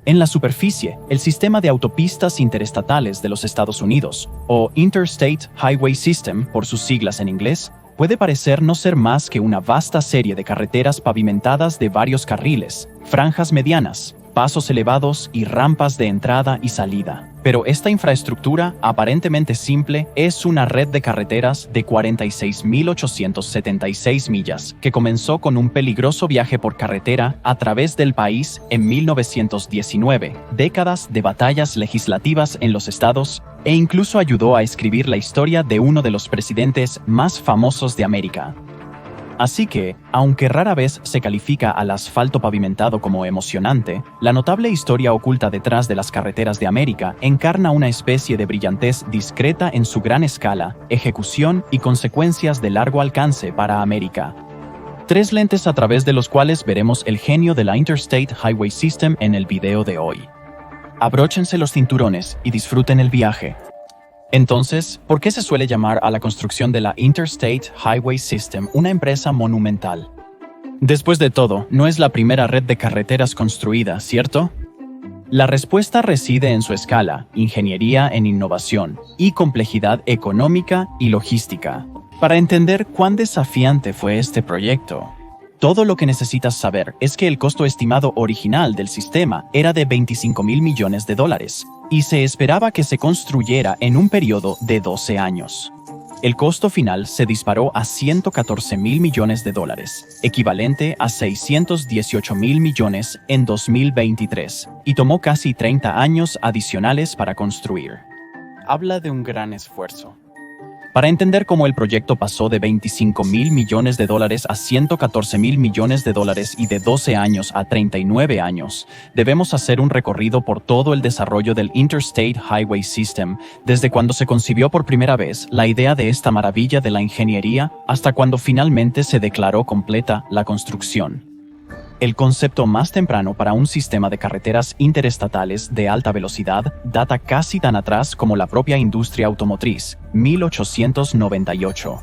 En la superficie, el sistema de autopistas interestatales de los Estados Unidos, o Interstate Highway System por sus siglas en inglés, puede parecer no ser más que una vasta serie de carreteras pavimentadas de varios carriles, franjas medianas, pasos elevados y rampas de entrada y salida. Pero esta infraestructura, aparentemente simple, es una red de carreteras de 46.876 millas, que comenzó con un peligroso viaje por carretera a través del país en 1919, décadas de batallas legislativas en los estados, e incluso ayudó a escribir la historia de uno de los presidentes más famosos de América. Así que, aunque rara vez se califica al asfalto pavimentado como emocionante, la notable historia oculta detrás de las carreteras de América encarna una especie de brillantez discreta en su gran escala, ejecución y consecuencias de largo alcance para América. 3 lentes a través de los cuales veremos el genio de la Interstate Highway System en el video de hoy. Abróchense los cinturones y disfruten el viaje. Entonces, ¿por qué se suele llamar a la construcción de la Interstate Highway System una empresa monumental? Después de todo, no es la primera red de carreteras construida, ¿cierto? La respuesta reside en su escala, ingeniería en innovación y complejidad económica y logística. Para entender cuán desafiante fue este proyecto, todo lo que necesitas saber es que el costo estimado original del sistema era de $25,000 millones, y se esperaba que se construyera en un periodo de 12 años. El costo final se disparó a $114,000 millones, equivalente a $618,000 millones en 2023, y tomó casi 30 años adicionales para construir. Habla de un gran esfuerzo. Para entender cómo el proyecto pasó de $25,000 millones a $114,000 millones y de 12 años a 39 años, debemos hacer un recorrido por todo el desarrollo del Interstate Highway System, desde cuando se concibió por primera vez la idea de esta maravilla de la ingeniería hasta cuando finalmente se declaró completa la construcción. El concepto más temprano para un sistema de carreteras interestatales de alta velocidad data casi tan atrás como la propia industria automotriz, 1898.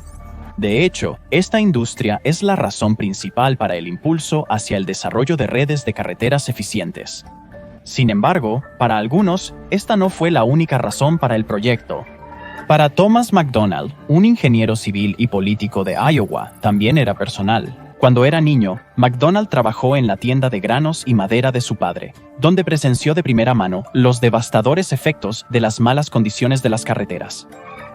De hecho, esta industria es la razón principal para el impulso hacia el desarrollo de redes de carreteras eficientes. Sin embargo, para algunos, esta no fue la única razón para el proyecto. Para Thomas McDonald, un ingeniero civil y político de Iowa, también era personal. Cuando era niño, McDonald trabajó en la tienda de granos y madera de su padre, donde presenció de primera mano los devastadores efectos de las malas condiciones de las carreteras.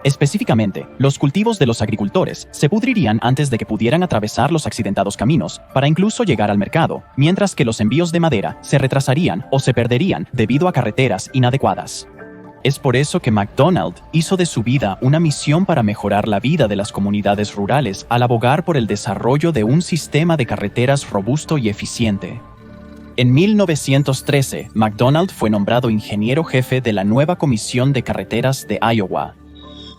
Específicamente, los cultivos de los agricultores se pudrirían antes de que pudieran atravesar los accidentados caminos para incluso llegar al mercado, mientras que los envíos de madera se retrasarían o se perderían debido a carreteras inadecuadas. Es por eso que McDonald hizo de su vida una misión para mejorar la vida de las comunidades rurales al abogar por el desarrollo de un sistema de carreteras robusto y eficiente. En 1913, McDonald fue nombrado ingeniero jefe de la nueva Comisión de Carreteras de Iowa.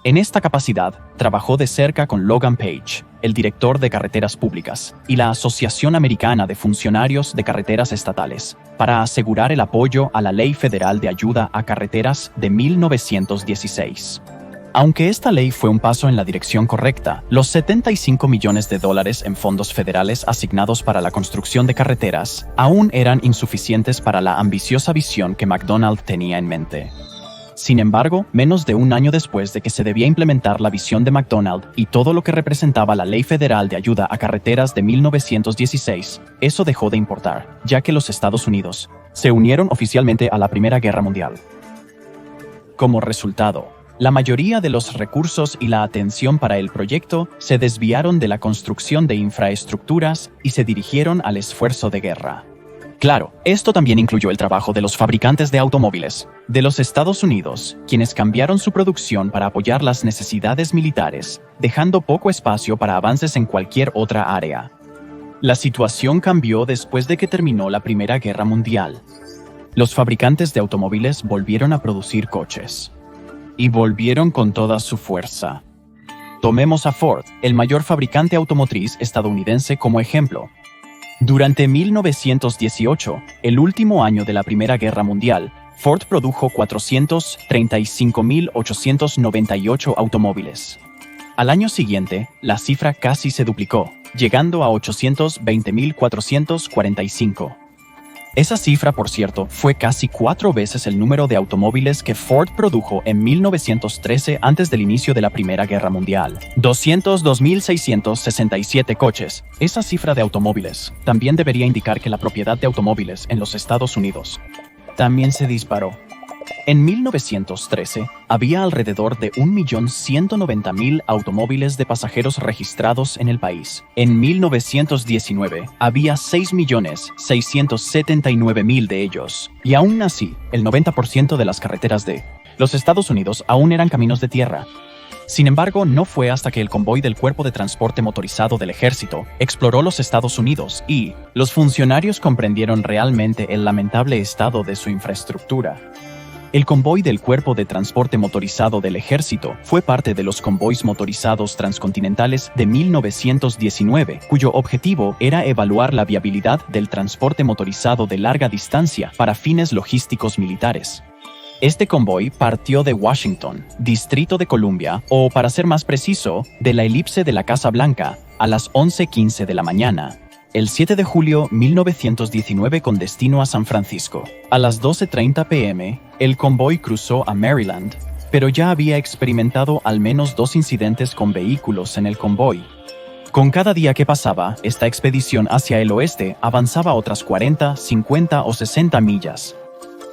En esta capacidad, trabajó de cerca con Logan Page, el director de carreteras públicas, y la Asociación Americana de Funcionarios de Carreteras Estatales, para asegurar el apoyo a la Ley Federal de Ayuda a Carreteras de 1916. Aunque esta ley fue un paso en la dirección correcta, los $75 millones en fondos federales asignados para la construcción de carreteras aún eran insuficientes para la ambiciosa visión que McDonald tenía en mente. Sin embargo, menos de un año después de que se debía implementar la visión de McDonald y todo lo que representaba la Ley Federal de Ayuda a Carreteras de 1916, eso dejó de importar, ya que los Estados Unidos se unieron oficialmente a la Primera Guerra Mundial. Como resultado, la mayoría de los recursos y la atención para el proyecto se desviaron de la construcción de infraestructuras y se dirigieron al esfuerzo de guerra. Claro, esto también incluyó el trabajo de los fabricantes de automóviles de los Estados Unidos, quienes cambiaron su producción para apoyar las necesidades militares, dejando poco espacio para avances en cualquier otra área. La situación cambió después de que terminó la Primera Guerra Mundial. Los fabricantes de automóviles volvieron a producir coches. Y volvieron con toda su fuerza. Tomemos a Ford, el mayor fabricante automotriz estadounidense, como ejemplo. Durante 1918, el último año de la Primera Guerra Mundial, Ford produjo 435.898 automóviles. Al año siguiente, la cifra casi se duplicó, llegando a 820.445. Esa cifra, por cierto, fue casi 4 veces el número de automóviles que Ford produjo en 1913 antes del inicio de la Primera Guerra Mundial. 202.667 coches. Esa cifra de automóviles también debería indicar que la propiedad de automóviles en los Estados Unidos también se disparó. En 1913, había alrededor de 1.190.000 automóviles de pasajeros registrados en el país. En 1919, había 6.679.000 de ellos. Y aún así, el 90% de las carreteras de los Estados Unidos aún eran caminos de tierra. Sin embargo, no fue hasta que el convoy del Cuerpo de Transporte Motorizado del Ejército exploró los Estados Unidos y los funcionarios comprendieron realmente el lamentable estado de su infraestructura. El convoy del Cuerpo de Transporte Motorizado del Ejército fue parte de los convoys motorizados transcontinentales de 1919, cuyo objetivo era evaluar la viabilidad del transporte motorizado de larga distancia para fines logísticos militares. Este convoy partió de Washington, Distrito de Columbia, o para ser más preciso, de la elipse de la Casa Blanca, a las 11:15 de la mañana. El 7 de julio 1919 con destino a San Francisco. A las 12:30 p.m., el convoy cruzó a Maryland, pero ya había experimentado al menos 2 incidentes con vehículos en el convoy. Con cada día que pasaba, esta expedición hacia el oeste avanzaba otras 40, 50 o 60 millas.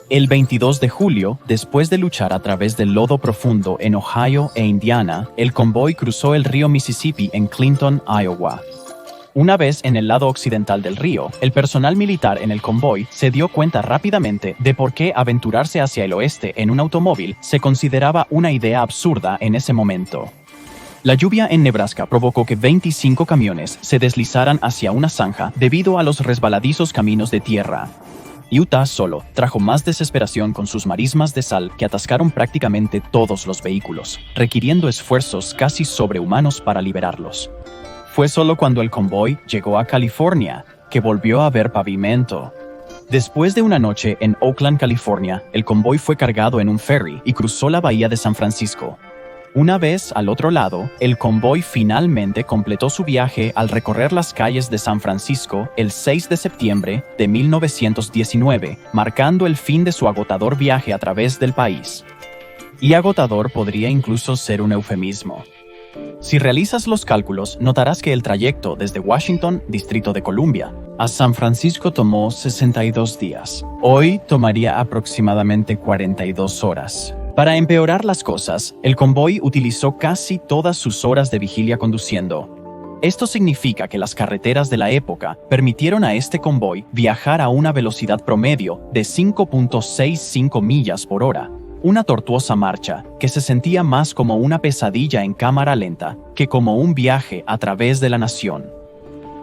El 22 de julio, después de luchar a través del lodo profundo en Ohio e Indiana, el convoy cruzó el río Mississippi en Clinton, Iowa. Una vez en el lado occidental del río, el personal militar en el convoy se dio cuenta rápidamente de por qué aventurarse hacia el oeste en un automóvil se consideraba una idea absurda en ese momento. La lluvia en Nebraska provocó que 25 camiones se deslizaran hacia una zanja debido a los resbaladizos caminos de tierra. Utah solo trajo más desesperación con sus marismas de sal que atascaron prácticamente todos los vehículos, requiriendo esfuerzos casi sobrehumanos para liberarlos. Fue solo cuando el convoy llegó a California que volvió a ver pavimento. Después de una noche en Oakland, California, el convoy fue cargado en un ferry y cruzó la bahía de San Francisco. Una vez al otro lado, el convoy finalmente completó su viaje al recorrer las calles de San Francisco el 6 de septiembre de 1919, marcando el fin de su agotador viaje a través del país. Y agotador podría incluso ser un eufemismo. Si realizas los cálculos, notarás que el trayecto desde Washington, Distrito de Columbia, a San Francisco tomó 62 días. Hoy tomaría aproximadamente 42 horas. Para empeorar las cosas, el convoy utilizó casi todas sus horas de vigilia conduciendo. Esto significa que las carreteras de la época permitieron a este convoy viajar a una velocidad promedio de 5.65 millas por hora. Una tortuosa marcha que se sentía más como una pesadilla en cámara lenta que como un viaje a través de la nación.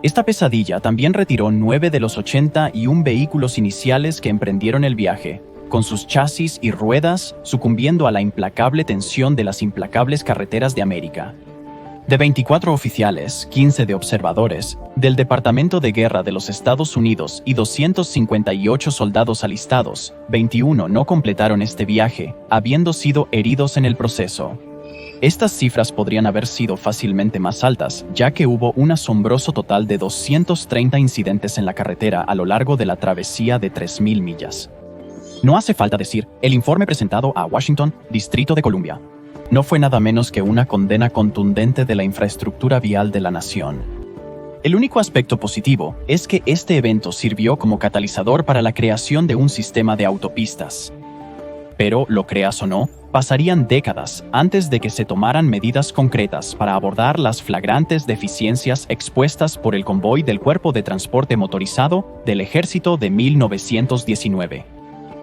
Esta pesadilla también retiró 9 de los 81 vehículos iniciales que emprendieron el viaje, con sus chasis y ruedas sucumbiendo a la implacable tensión de las implacables carreteras de América. De 24 oficiales, 15 de observadores, del Departamento de Guerra de los Estados Unidos y 258 soldados alistados, 21 no completaron este viaje, habiendo sido heridos en el proceso. Estas cifras podrían haber sido fácilmente más altas, ya que hubo un asombroso total de 230 incidentes en la carretera a lo largo de la travesía de 3.000 millas. No hace falta decir, el informe presentado a Washington, Distrito de Columbia, no fue nada menos que una condena contundente de la infraestructura vial de la nación. El único aspecto positivo es que este evento sirvió como catalizador para la creación de un sistema de autopistas. Pero, lo creas o no, pasarían décadas antes de que se tomaran medidas concretas para abordar las flagrantes deficiencias expuestas por el convoy del Cuerpo de Transporte Motorizado del Ejército de 1919.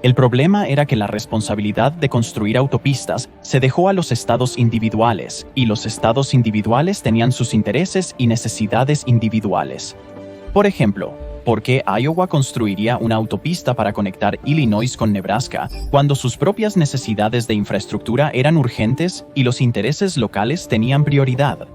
El problema era que la responsabilidad de construir autopistas se dejó a los estados individuales, y los estados individuales tenían sus intereses y necesidades individuales. Por ejemplo, ¿por qué Iowa construiría una autopista para conectar Illinois con Nebraska cuando sus propias necesidades de infraestructura eran urgentes y los intereses locales tenían prioridad?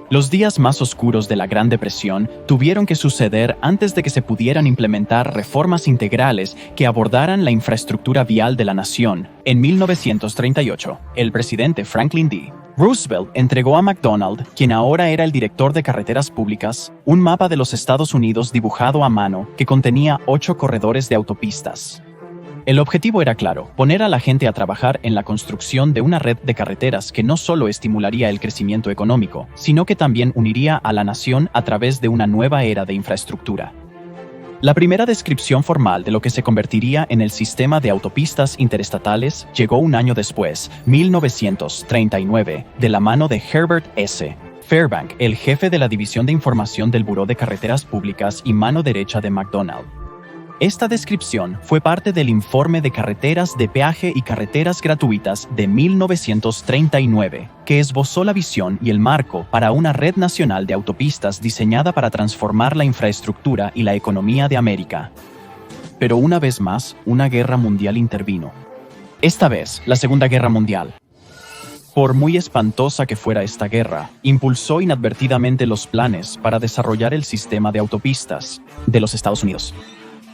Los días más oscuros de la Gran Depresión tuvieron que suceder antes de que se pudieran implementar reformas integrales que abordaran la infraestructura vial de la nación. En 1938, el presidente Franklin D. Roosevelt entregó a McDonald, quien ahora era el director de carreteras públicas, un mapa de los Estados Unidos dibujado a mano que contenía 8 corredores de autopistas. El objetivo era claro: poner a la gente a trabajar en la construcción de una red de carreteras que no solo estimularía el crecimiento económico, sino que también uniría a la nación a través de una nueva era de infraestructura. La primera descripción formal de lo que se convertiría en el sistema de autopistas interestatales llegó un año después, 1939, de la mano de Herbert S. Fairbank, el jefe de la División de Información del Buró de Carreteras Públicas y mano derecha de McDonald. Esta descripción fue parte del Informe de Carreteras de Peaje y Carreteras Gratuitas de 1939, que esbozó la visión y el marco para una red nacional de autopistas diseñada para transformar la infraestructura y la economía de América. Pero una vez más, una guerra mundial intervino. Esta vez, la Segunda Guerra Mundial. Por muy espantosa que fuera esta guerra, impulsó inadvertidamente los planes para desarrollar el sistema de autopistas de los Estados Unidos.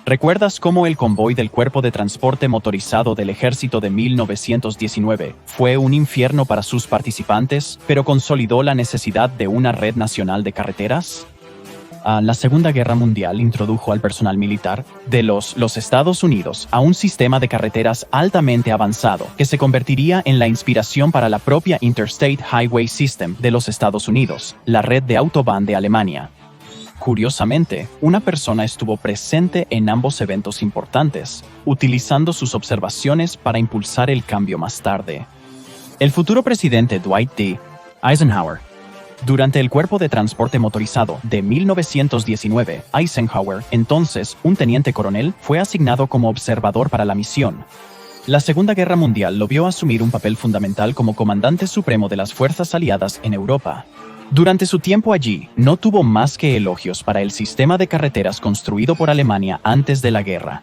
¿Recuerdas cómo el convoy del Cuerpo de Transporte Motorizado del Ejército de 1919 fue un infierno para sus participantes, pero consolidó la necesidad de una red nacional de carreteras? La Segunda Guerra Mundial introdujo al personal militar de los Estados Unidos a un sistema de carreteras altamente avanzado que se convertiría en la inspiración para la propia Interstate Highway System de los Estados Unidos, la red de Autobahn de Alemania. Curiosamente, una persona estuvo presente en ambos eventos importantes, utilizando sus observaciones para impulsar el cambio más tarde. El futuro presidente Dwight D. Eisenhower. Durante el Cuerpo de Transporte Motorizado de 1919, Eisenhower, entonces un teniente coronel, fue asignado como observador para la misión. La Segunda Guerra Mundial lo vio asumir un papel fundamental como comandante supremo de las fuerzas aliadas en Europa. Durante su tiempo allí, no tuvo más que elogios para el sistema de carreteras construido por Alemania antes de la guerra.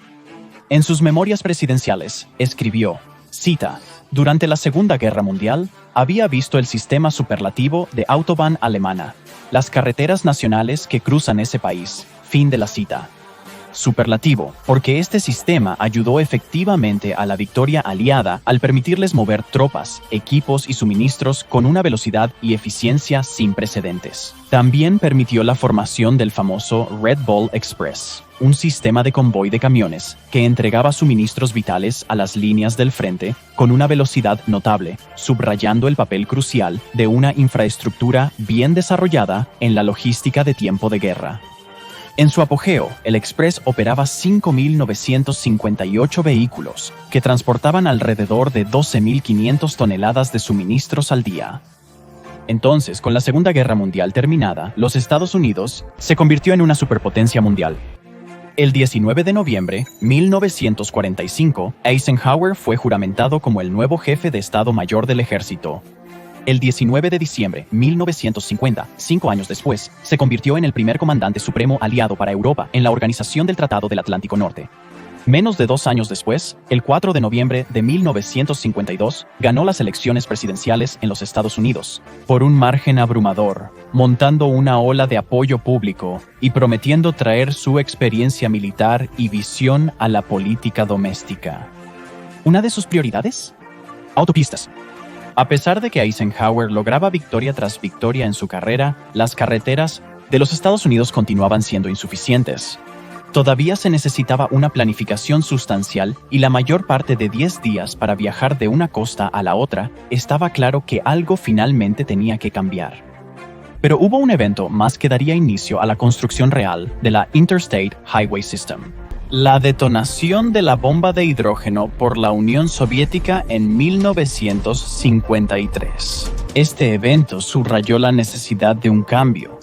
En sus memorias presidenciales, escribió, cita, «Durante la Segunda Guerra Mundial, había visto el sistema superlativo de Autobahn alemana, las carreteras nacionales que cruzan ese país». Fin de la cita. Superlativo, porque este sistema ayudó efectivamente a la victoria aliada al permitirles mover tropas, equipos y suministros con una velocidad y eficiencia sin precedentes. También permitió la formación del famoso Red Bull Express, un sistema de convoy de camiones que entregaba suministros vitales a las líneas del frente con una velocidad notable, subrayando el papel crucial de una infraestructura bien desarrollada en la logística de tiempo de guerra. En su apogeo, el Express operaba 5.958 vehículos, que transportaban alrededor de 12.500 toneladas de suministros al día. Entonces, con la Segunda Guerra Mundial terminada, los Estados Unidos se convirtió en una superpotencia mundial. El 19 de noviembre de 1945, Eisenhower fue juramentado como el nuevo jefe de Estado Mayor del Ejército. El 19 de diciembre de 1950, 5 años después, se convirtió en el primer comandante supremo aliado para Europa en la Organización del Tratado del Atlántico Norte. Menos de 2 años después, el 4 de noviembre de 1952, ganó las elecciones presidenciales en los Estados Unidos, por un margen abrumador, montando una ola de apoyo público y prometiendo traer su experiencia militar y visión a la política doméstica. ¿Una de sus prioridades? Autopistas. A pesar de que Eisenhower lograba victoria tras victoria en su carrera, las carreteras de los Estados Unidos continuaban siendo insuficientes. Todavía se necesitaba una planificación sustancial y la mayor parte de 10 días para viajar de una costa a la otra. Estaba claro que algo finalmente tenía que cambiar. Pero hubo un evento más que daría inicio a la construcción real de la Interstate Highway System. La detonación de la bomba de hidrógeno por la Unión Soviética en 1953. Este evento subrayó la necesidad de un cambio.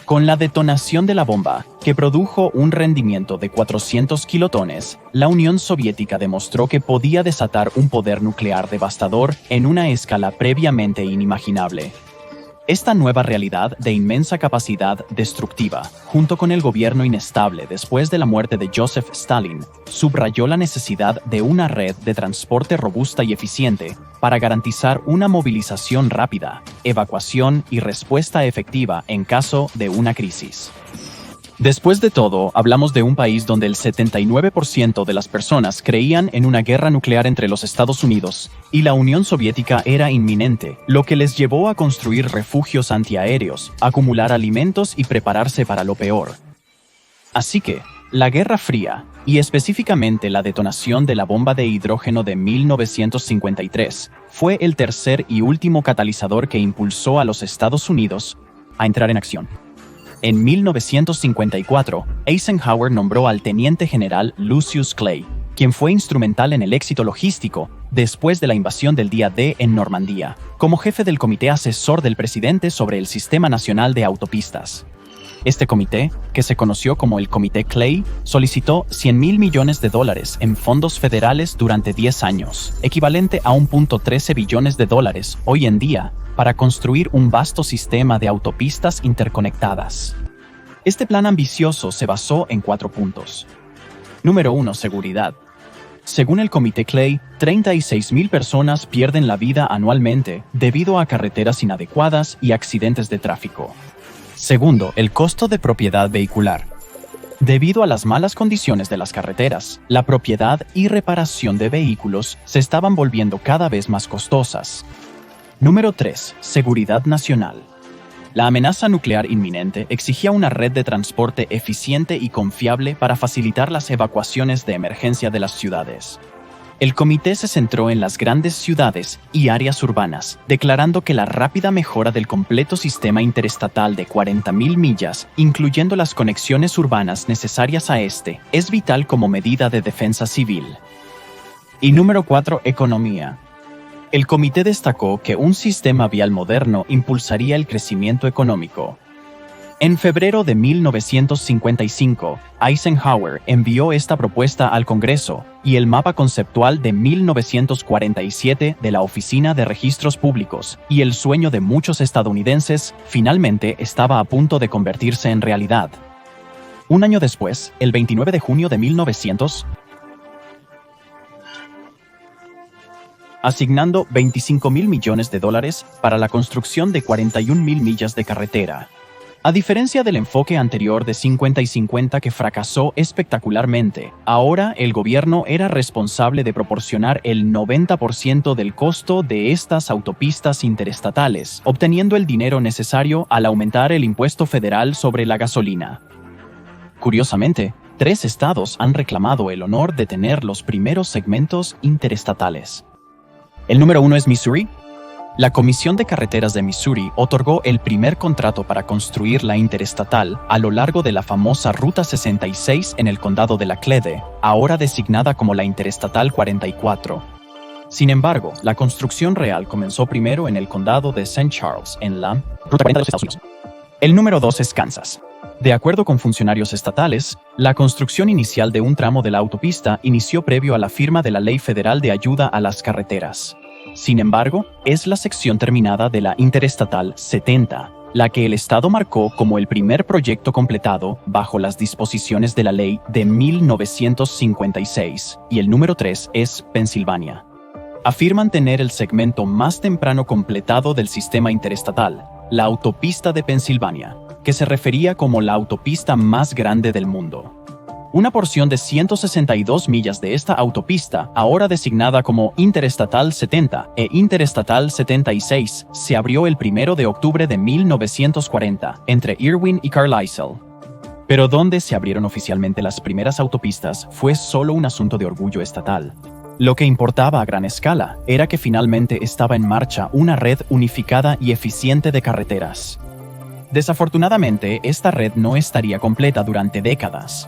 Con la detonación de la bomba, que produjo un rendimiento de 400 kilotones, la Unión Soviética demostró que podía desatar un poder nuclear devastador en una escala previamente inimaginable. Esta nueva realidad de inmensa capacidad destructiva, junto con el gobierno inestable después de la muerte de Joseph Stalin, subrayó la necesidad de una red de transporte robusta y eficiente para garantizar una movilización rápida, evacuación y respuesta efectiva en caso de una crisis. Después de todo, hablamos de un país donde el 79% de las personas creían en una guerra nuclear entre los Estados Unidos y la Unión Soviética era inminente, lo que les llevó a construir refugios antiaéreos, acumular alimentos y prepararse para lo peor. Así que, la Guerra Fría, y específicamente la detonación de la bomba de hidrógeno de 1953, fue el tercer y último catalizador que impulsó a los Estados Unidos a entrar en acción. En 1954, Eisenhower nombró al teniente general Lucius Clay, quien fue instrumental en el éxito logístico después de la invasión del día D en Normandía, como jefe del comité asesor del presidente sobre el Sistema Nacional de Autopistas. Este comité, que se conoció como el Comité Clay, solicitó $100,000 millones en fondos federales durante 10 años, equivalente a $1.13 billones hoy en día, para construir un vasto sistema de autopistas interconectadas. Este plan ambicioso se basó en 4 puntos. Número 1. Seguridad. Según el Comité Clay, 36,000 personas pierden la vida anualmente debido a carreteras inadecuadas y accidentes de tráfico. Segundo, el costo de propiedad vehicular. Debido a las malas condiciones de las carreteras, la propiedad y reparación de vehículos se estaban volviendo cada vez más costosas. Número 3. Seguridad nacional. La amenaza nuclear inminente exigía una red de transporte eficiente y confiable para facilitar las evacuaciones de emergencia de las ciudades. El comité se centró en las grandes ciudades y áreas urbanas, declarando que la rápida mejora del completo sistema interestatal de 40,000 millas, incluyendo las conexiones urbanas necesarias a este, es vital como medida de defensa civil. Y número 4. Economía. El comité destacó que un sistema vial moderno impulsaría el crecimiento económico. En febrero de 1955, Eisenhower envió esta propuesta al Congreso y el mapa conceptual de 1947 de la Oficina de Registros Públicos y el sueño de muchos estadounidenses finalmente estaba a punto de convertirse en realidad. Un año después, el 29 de junio de 1900, asignando $25,000 millones para la construcción de 41,000 millas de carretera. A diferencia del enfoque anterior de 50 y 50 que fracasó espectacularmente, ahora el gobierno era responsable de proporcionar el 90% del costo de estas autopistas interestatales, obteniendo el dinero necesario al aumentar el impuesto federal sobre la gasolina. Curiosamente, 3 estados han reclamado el honor de tener los primeros segmentos interestatales. El número 1 es Missouri. La Comisión de Carreteras de Missouri otorgó el primer contrato para construir la interestatal a lo largo de la famosa Ruta 66 en el condado de Laclede, ahora designada como la Interestatal 44. Sin embargo, la construcción real comenzó primero en el condado de St. Charles, en la Ruta 40 de los Estados Unidos. El número 2 es Kansas. De acuerdo con funcionarios estatales, la construcción inicial de un tramo de la autopista inició previo a la firma de la Ley Federal de Ayuda a las Carreteras. Sin embargo, es la sección terminada de la Interestatal 70, la que el Estado marcó como el primer proyecto completado bajo las disposiciones de la ley de 1956, y el número 3 es Pensilvania. Afirman tener el segmento más temprano completado del sistema interestatal, la Autopista de Pensilvania, que se refería como la autopista más grande del mundo. Una porción de 162 millas de esta autopista, ahora designada como Interestatal 70 e Interestatal 76, se abrió el 1 de octubre de 1940 entre Irwin y Carlisle. Pero donde se abrieron oficialmente las primeras autopistas fue solo un asunto de orgullo estatal. Lo que importaba a gran escala era que finalmente estaba en marcha una red unificada y eficiente de carreteras. Desafortunadamente, esta red no estaría completa durante décadas.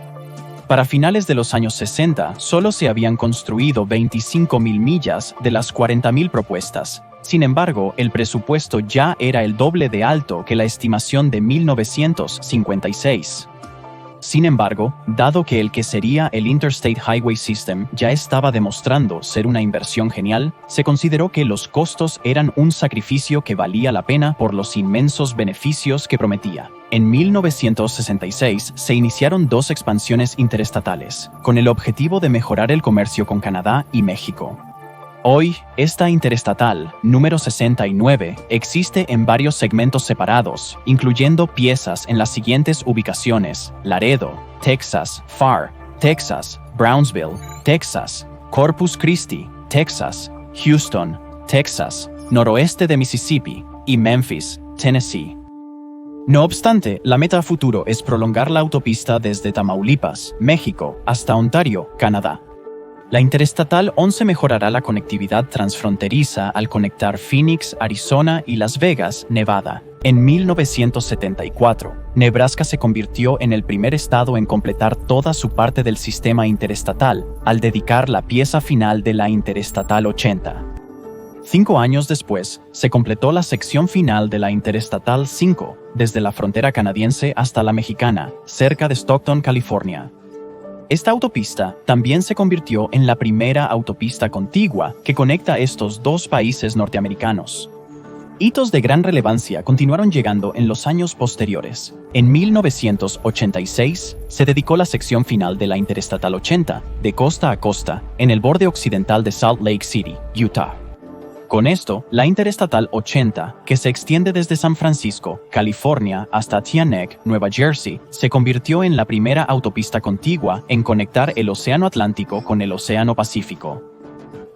Para finales de los años 60, solo se habían construido 25,000 millas de las 40,000 propuestas. Sin embargo, el presupuesto ya era el doble de alto que la estimación de 1956. Sin embargo, dado que el que sería el Interstate Highway System ya estaba demostrando ser una inversión genial, se consideró que los costos eran un sacrificio que valía la pena por los inmensos beneficios que prometía. En 1966 se iniciaron 2 expansiones interestatales, con el objetivo de mejorar el comercio con Canadá y México. Hoy, esta interestatal, número 69, existe en varios segmentos separados, incluyendo piezas en las siguientes ubicaciones: Laredo, Texas, Pharr, Texas, Brownsville, Texas, Corpus Christi, Texas, Houston, Texas, noroeste de Mississippi y Memphis, Tennessee. No obstante, la meta a futuro es prolongar la autopista desde Tamaulipas, México, hasta Ontario, Canadá. La Interestatal 11 mejorará la conectividad transfronteriza al conectar Phoenix, Arizona y Las Vegas, Nevada. En 1974, Nebraska se convirtió en el primer estado en completar toda su parte del sistema interestatal, al dedicar la pieza final de la Interestatal 80. 5 años después, se completó la sección final de la Interestatal 5, desde la frontera canadiense hasta la mexicana, cerca de Stockton, California. Esta autopista también se convirtió en la primera autopista contigua que conecta estos dos países norteamericanos. Hitos de gran relevancia continuaron llegando en los años posteriores. En 1986, se dedicó la sección final de la Interestatal 80, de costa a costa, en el borde occidental de Salt Lake City, Utah. Con esto, la Interestatal 80, que se extiende desde San Francisco, California, hasta Teaneck, Nueva Jersey, se convirtió en la primera autopista contigua en conectar el Océano Atlántico con el Océano Pacífico.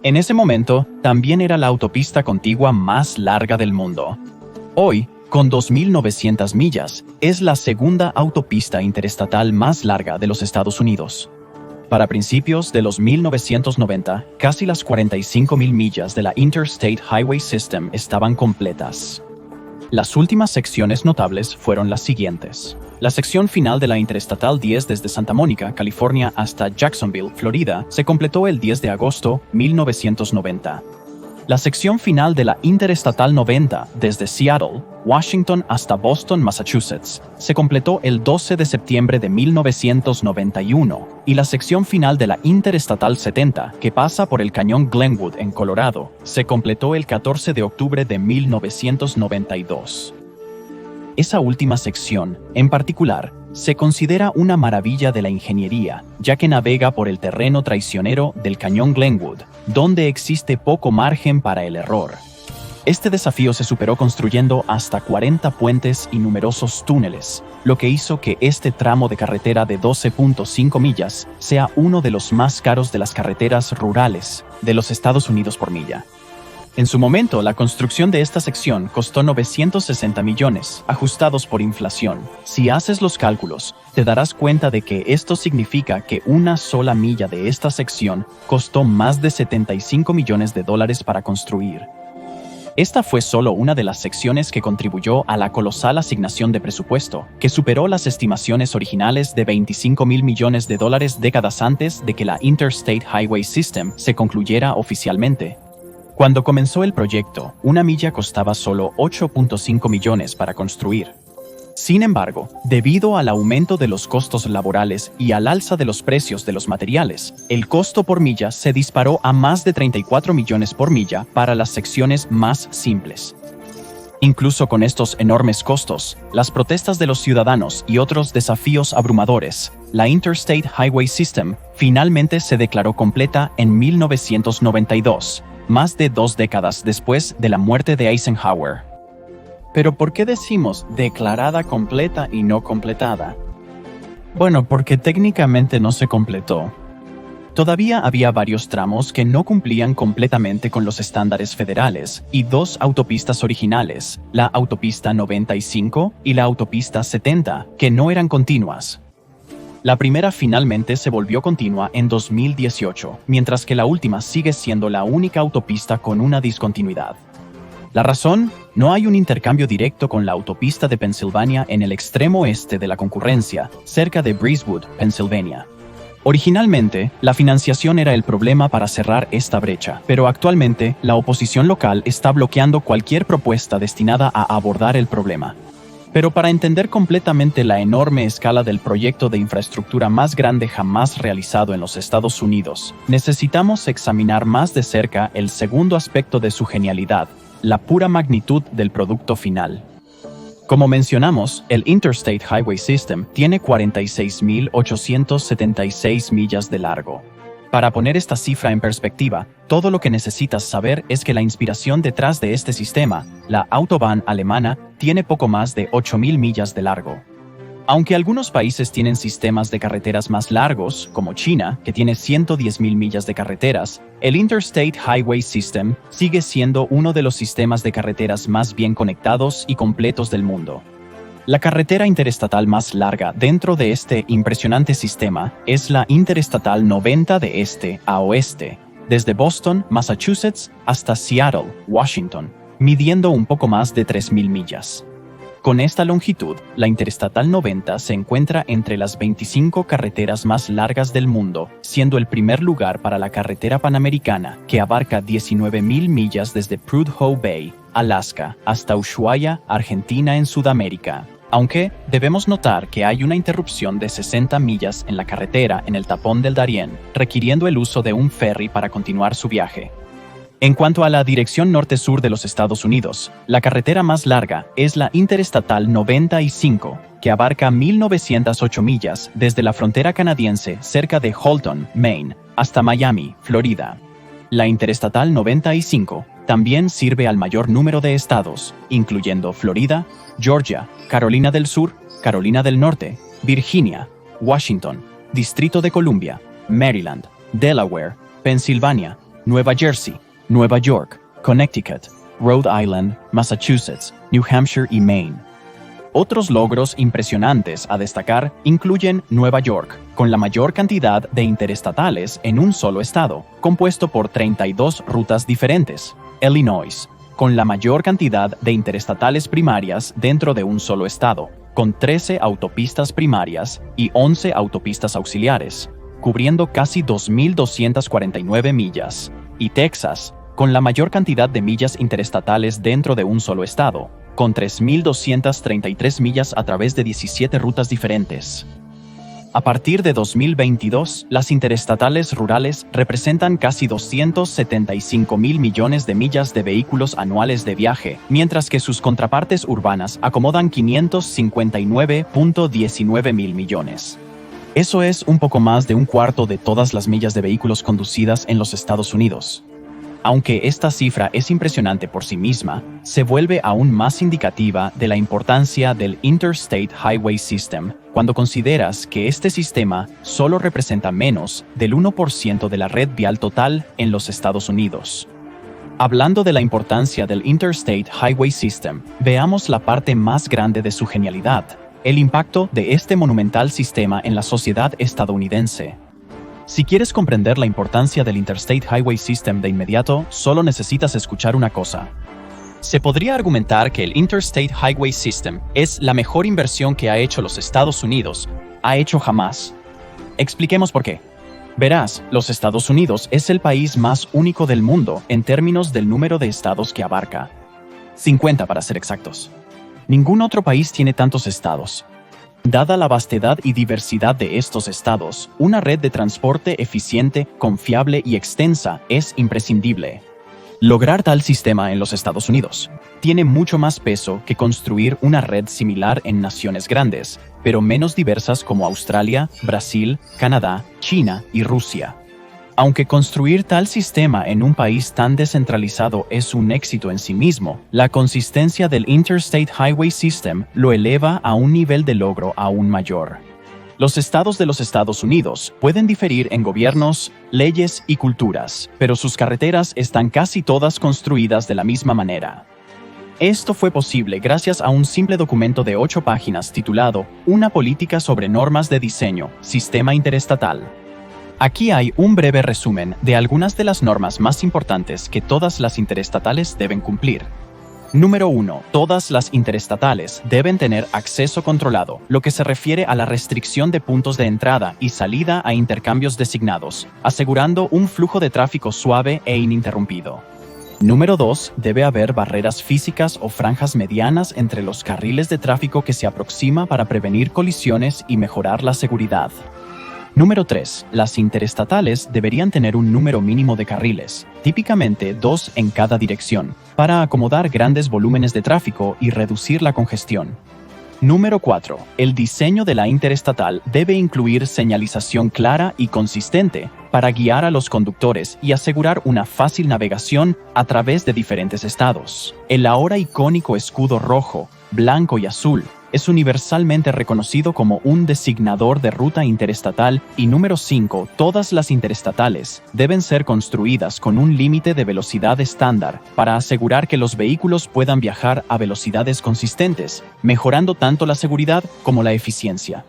En ese momento, también era la autopista contigua más larga del mundo. Hoy, con 2.900 millas, es la segunda autopista interestatal más larga de los Estados Unidos. Para principios de los 1990, casi las 45.000 millas de la Interstate Highway System estaban completas. Las últimas secciones notables fueron las siguientes. La sección final de la Interestatal 10 desde Santa Mónica, California, hasta Jacksonville, Florida, se completó el 10 de agosto de 1990. La sección final de la Interestatal 90 desde Seattle, Washington hasta Boston, Massachusetts, se completó el 12 de septiembre de 1991, y la sección final de la Interestatal 70, que pasa por el cañón Glenwood en Colorado, se completó el 14 de octubre de 1992. Esa última sección, en particular, se considera una maravilla de la ingeniería, ya que navega por el terreno traicionero del cañón Glenwood, donde existe poco margen para el error. Este desafío se superó construyendo hasta 40 puentes y numerosos túneles, lo que hizo que este tramo de carretera de 12.5 millas sea uno de los más caros de las carreteras rurales de los Estados Unidos por milla. En su momento, la construcción de esta sección costó 960 millones, ajustados por inflación. Si haces los cálculos, te darás cuenta de que esto significa que una sola milla de esta sección costó más de 75 millones de dólares para construir. Esta fue solo una de las secciones que contribuyó a la colosal asignación de presupuesto, que superó las estimaciones originales de 25.000 millones de dólares décadas antes de que la Interstate Highway System se concluyera oficialmente. Cuando comenzó el proyecto, una milla costaba solo 8.5 millones para construir. Sin embargo, debido al aumento de los costos laborales y al alza de los precios de los materiales, el costo por milla se disparó a más de 34 millones por milla para las secciones más simples. Incluso con estos enormes costos, las protestas de los ciudadanos y otros desafíos abrumadores, la Interstate Highway System finalmente se declaró completa en 1992. Más de 2 décadas después de la muerte de Eisenhower. ¿Pero por qué decimos declarada completa y no completada? Bueno, porque técnicamente no se completó. Todavía había varios tramos que no cumplían completamente con los estándares federales y 2 autopistas originales, la autopista 95 y la autopista 70, que no eran continuas. La primera finalmente se volvió continua en 2018, mientras que la última sigue siendo la única autopista con una discontinuidad. La razón: no hay un intercambio directo con la autopista de Pensilvania en el extremo este de la concurrencia, cerca de Breezewood, Pensilvania. Originalmente, la financiación era el problema para cerrar esta brecha, pero actualmente la oposición local está bloqueando cualquier propuesta destinada a abordar el problema. Pero para entender completamente la enorme escala del proyecto de infraestructura más grande jamás realizado en los Estados Unidos, necesitamos examinar más de cerca el segundo aspecto de su genialidad, la pura magnitud del producto final. Como mencionamos, el Interstate Highway System tiene 46.876 millas de largo. Para poner esta cifra en perspectiva, todo lo que necesitas saber es que la inspiración detrás de este sistema, la Autobahn alemana, tiene poco más de 8.000 millas de largo. Aunque algunos países tienen sistemas de carreteras más largos, como China, que tiene 110.000 millas de carreteras, el Interstate Highway System sigue siendo uno de los sistemas de carreteras más bien conectados y completos del mundo. La carretera interestatal más larga dentro de este impresionante sistema es la Interestatal 90 de este a oeste, desde Boston, Massachusetts, hasta Seattle, Washington, midiendo un poco más de 3.000 millas. Con esta longitud, la Interestatal 90 se encuentra entre las 25 carreteras más largas del mundo, siendo el primer lugar para la carretera panamericana, que abarca 19.000 millas desde Prudhoe Bay, Alaska, hasta Ushuaia, Argentina en Sudamérica. Aunque debemos notar que hay una interrupción de 60 millas en la carretera en el tapón del Darién, requiriendo el uso de un ferry para continuar su viaje. En cuanto a la dirección norte-sur de los Estados Unidos, la carretera más larga es la Interestatal 95, que abarca 1.908 millas desde la frontera canadiense cerca de Holton, Maine, hasta Miami, Florida. La Interestatal 95 también sirve al mayor número de estados, incluyendo Florida, Georgia, Carolina del Sur, Carolina del Norte, Virginia, Washington, Distrito de Columbia, Maryland, Delaware, Pensilvania, Nueva Jersey, Nueva York, Connecticut, Rhode Island, Massachusetts, New Hampshire y Maine. Otros logros impresionantes a destacar incluyen Nueva York, con la mayor cantidad de interestatales en un solo estado, compuesto por 32 rutas diferentes. Illinois, con la mayor cantidad de interestatales primarias dentro de un solo estado, con 13 autopistas primarias y 11 autopistas auxiliares, cubriendo casi 2.249 millas. Y Texas, con la mayor cantidad de millas interestatales dentro de un solo estado, con 3.233 millas a través de 17 rutas diferentes. A partir de 2022, las interestatales rurales representan casi 275.000 millones de millas de vehículos anuales de viaje, mientras que sus contrapartes urbanas acomodan 559.19 mil millones. Eso es un poco más de un cuarto de todas las millas de vehículos conducidas en los Estados Unidos. Aunque esta cifra es impresionante por sí misma, se vuelve aún más indicativa de la importancia del Interstate Highway System cuando consideras que este sistema solo representa menos del 1% de la red vial total en los Estados Unidos. Hablando de la importancia del Interstate Highway System, veamos la parte más grande de su genialidad: el impacto de este monumental sistema en la sociedad estadounidense. Si quieres comprender la importancia del Interstate Highway System de inmediato, solo necesitas escuchar una cosa. Se podría argumentar que el Interstate Highway System es la mejor inversión que ha hecho los Estados Unidos, jamás. Expliquemos por qué. Verás, los Estados Unidos es el país más único del mundo en términos del número de estados que abarca. 50 para ser exactos. Ningún otro país tiene tantos estados. Dada la vastedad y diversidad de estos estados, una red de transporte eficiente, confiable y extensa es imprescindible. Lograr tal sistema en los Estados Unidos tiene mucho más peso que construir una red similar en naciones grandes, pero menos diversas como Australia, Brasil, Canadá, China y Rusia. Aunque construir tal sistema en un país tan descentralizado es un éxito en sí mismo, la consistencia del Interstate Highway System lo eleva a un nivel de logro aún mayor. Los estados de los Estados Unidos pueden diferir en gobiernos, leyes y culturas, pero sus carreteras están casi todas construidas de la misma manera. Esto fue posible gracias a un simple documento de 8 páginas titulado Una política sobre normas de diseño, sistema interestatal. Aquí hay un breve resumen de algunas de las normas más importantes que todas las interestatales deben cumplir. Número 1. Todas las interestatales deben tener acceso controlado, lo que se refiere a la restricción de puntos de entrada y salida a intercambios designados, asegurando un flujo de tráfico suave e ininterrumpido. Número 2. Debe haber barreras físicas o franjas medianas entre los carriles de tráfico que se aproxima para prevenir colisiones y mejorar la seguridad. Número 3. Las interestatales deberían tener un número mínimo de carriles, típicamente 2 en cada dirección, para acomodar grandes volúmenes de tráfico y reducir la congestión. Número 4. El diseño de la interestatal debe incluir señalización clara y consistente para guiar a los conductores y asegurar una fácil navegación a través de diferentes estados. El ahora icónico escudo rojo, blanco y azul es universalmente reconocido como un designador de ruta interestatal y número 5, todas las interestatales deben ser construidas con un límite de velocidad estándar para asegurar que los vehículos puedan viajar a velocidades consistentes, mejorando tanto la seguridad como la eficiencia.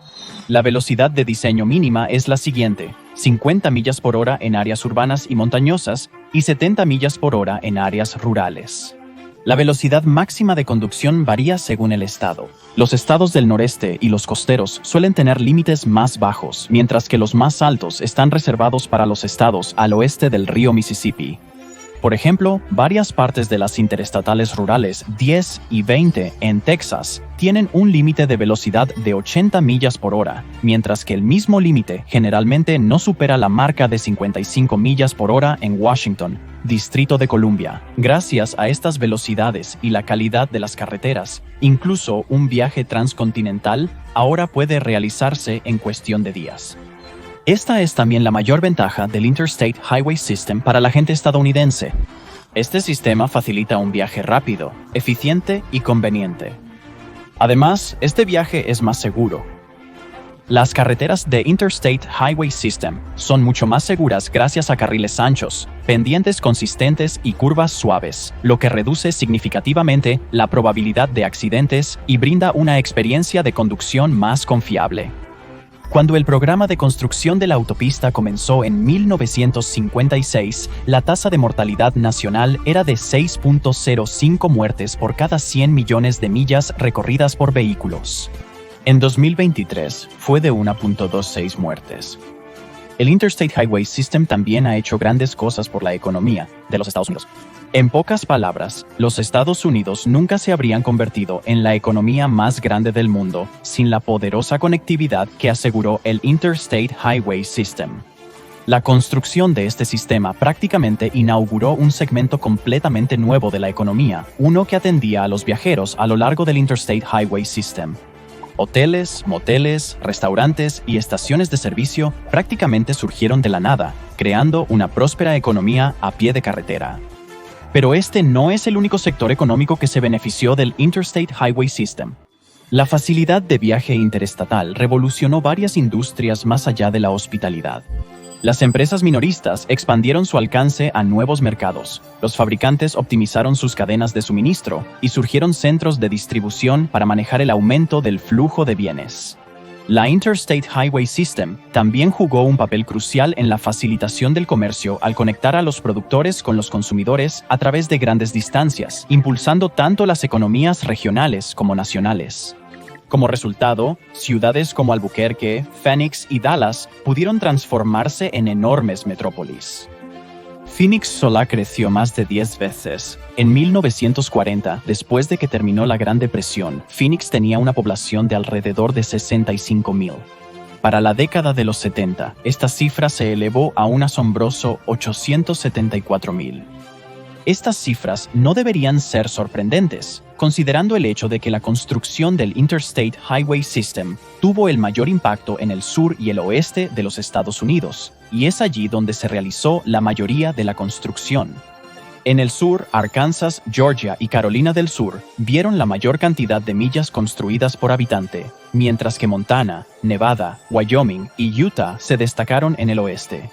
La velocidad de diseño mínima es la siguiente: 50 millas por hora en áreas urbanas y montañosas y 70 millas por hora en áreas rurales. La velocidad máxima de conducción varía según el estado. Los estados del noreste y los costeros suelen tener límites más bajos, mientras que los más altos están reservados para los estados al oeste del río Mississippi. Por ejemplo, varias partes de las interestatales rurales 10 y 20 en Texas tienen un límite de velocidad de 80 millas por hora, mientras que el mismo límite generalmente no supera la marca de 55 millas por hora en Washington, Distrito de Columbia. Gracias a estas velocidades y la calidad de las carreteras, incluso un viaje transcontinental ahora puede realizarse en cuestión de días. Esta es también la mayor ventaja del Interstate Highway System para la gente estadounidense. Este sistema facilita un viaje rápido, eficiente y conveniente. Además, este viaje es más seguro. Las carreteras de Interstate Highway System son mucho más seguras gracias a carriles anchos, pendientes consistentes y curvas suaves, lo que reduce significativamente la probabilidad de accidentes y brinda una experiencia de conducción más confiable. Cuando el programa de construcción de la autopista comenzó en 1956, la tasa de mortalidad nacional era de 6.05 muertes por cada 100 millones de millas recorridas por vehículos. En 2023 fue de 1.26 muertes. El Interstate Highway System también ha hecho grandes cosas por la economía de los Estados Unidos. En pocas palabras, los Estados Unidos nunca se habrían convertido en la economía más grande del mundo sin la poderosa conectividad que aseguró el Interstate Highway System. La construcción de este sistema prácticamente inauguró un segmento completamente nuevo de la economía, uno que atendía a los viajeros a lo largo del Interstate Highway System. Hoteles, moteles, restaurantes y estaciones de servicio prácticamente surgieron de la nada, creando una próspera economía a pie de carretera. Pero este no es el único sector económico que se benefició del Interstate Highway System. La facilidad de viaje interestatal revolucionó varias industrias más allá de la hospitalidad. Las empresas minoristas expandieron su alcance a nuevos mercados, los fabricantes optimizaron sus cadenas de suministro y surgieron centros de distribución para manejar el aumento del flujo de bienes. La Interstate Highway System también jugó un papel crucial en la facilitación del comercio al conectar a los productores con los consumidores a través de grandes distancias, impulsando tanto las economías regionales como nacionales. Como resultado, ciudades como Albuquerque, Phoenix y Dallas pudieron transformarse en enormes metrópolis. Phoenix sola creció más de 10 veces. En 1940, después de que terminó la Gran Depresión, Phoenix tenía una población de alrededor de 65,000. Para la década de los 70, esta cifra se elevó a un asombroso 874,000. Estas cifras no deberían ser sorprendentes, considerando el hecho de que la construcción del Interstate Highway System tuvo el mayor impacto en el sur y el oeste de los Estados Unidos, y es allí donde se realizó la mayoría de la construcción. En el sur, Arkansas, Georgia y Carolina del Sur vieron la mayor cantidad de millas construidas por habitante, mientras que Montana, Nevada, Wyoming y Utah se destacaron en el oeste.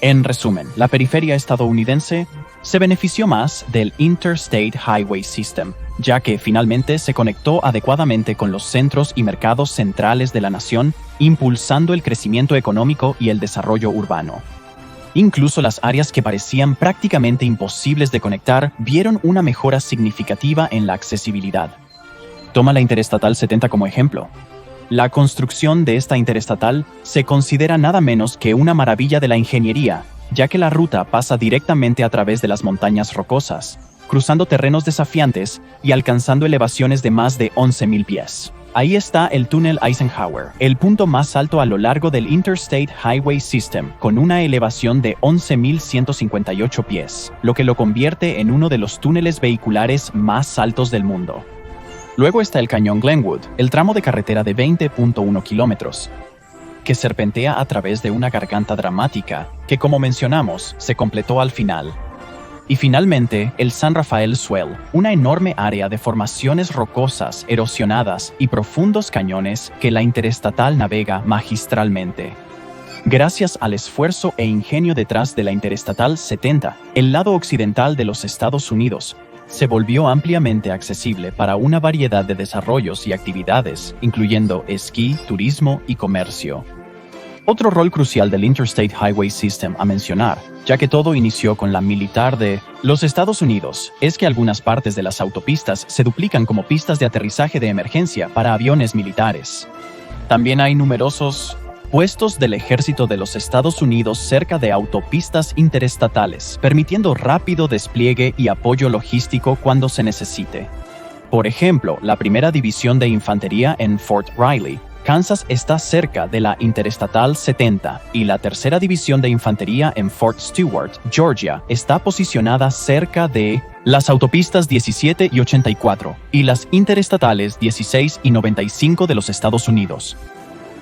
En resumen, la periferia estadounidense se benefició más del Interstate Highway System, ya que finalmente se conectó adecuadamente con los centros y mercados centrales de la nación, impulsando el crecimiento económico y el desarrollo urbano. Incluso las áreas que parecían prácticamente imposibles de conectar vieron una mejora significativa en la accesibilidad. Toma la Interestatal 70 como ejemplo. La construcción de esta interestatal se considera nada menos que una maravilla de la ingeniería, ya que la ruta pasa directamente a través de las montañas rocosas, cruzando terrenos desafiantes y alcanzando elevaciones de más de 11,000 pies. Ahí está el túnel Eisenhower, el punto más alto a lo largo del Interstate Highway System, con una elevación de 11,158 pies, lo que lo convierte en uno de los túneles vehiculares más altos del mundo. Luego está el Cañón Glenwood, el tramo de carretera de 20.1 kilómetros. que serpentea a través de una garganta dramática, que como mencionamos, se completó al final. Y finalmente, el San Rafael Swell, una enorme área de formaciones rocosas, erosionadas y profundos cañones que la interestatal navega magistralmente. Gracias al esfuerzo e ingenio detrás de la Interestatal 70, el lado occidental de los Estados Unidos se volvió ampliamente accesible para una variedad de desarrollos y actividades, incluyendo esquí, turismo y comercio. Otro rol crucial del Interstate Highway System a mencionar, ya que todo inició con la militar de los Estados Unidos, es que algunas partes de las autopistas se duplican como pistas de aterrizaje de emergencia para aviones militares. También hay numerosos puestos del ejército de los Estados Unidos cerca de autopistas interestatales, permitiendo rápido despliegue y apoyo logístico cuando se necesite. Por ejemplo, la primera división de infantería en Fort Riley, Kansas, está cerca de la Interestatal 70 y la tercera división de infantería en Fort Stewart, Georgia, está posicionada cerca de las autopistas 17 y 84 y las interestatales 16 y 95 de los Estados Unidos.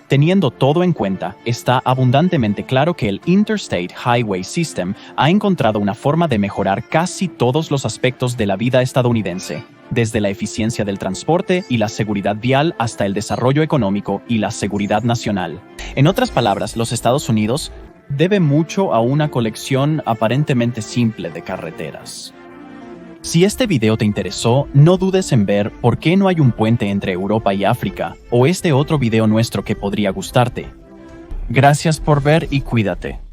Teniendo todo en cuenta, está abundantemente claro que el Interstate Highway System ha encontrado una forma de mejorar casi todos los aspectos de la vida estadounidense, desde la eficiencia del transporte y la seguridad vial hasta el desarrollo económico y la seguridad nacional. En otras palabras, los Estados Unidos debe mucho a una colección aparentemente simple de carreteras. Si este video te interesó, no dudes en ver por qué no hay un puente entre Europa y África, o este otro video nuestro que podría gustarte. Gracias por ver y cuídate.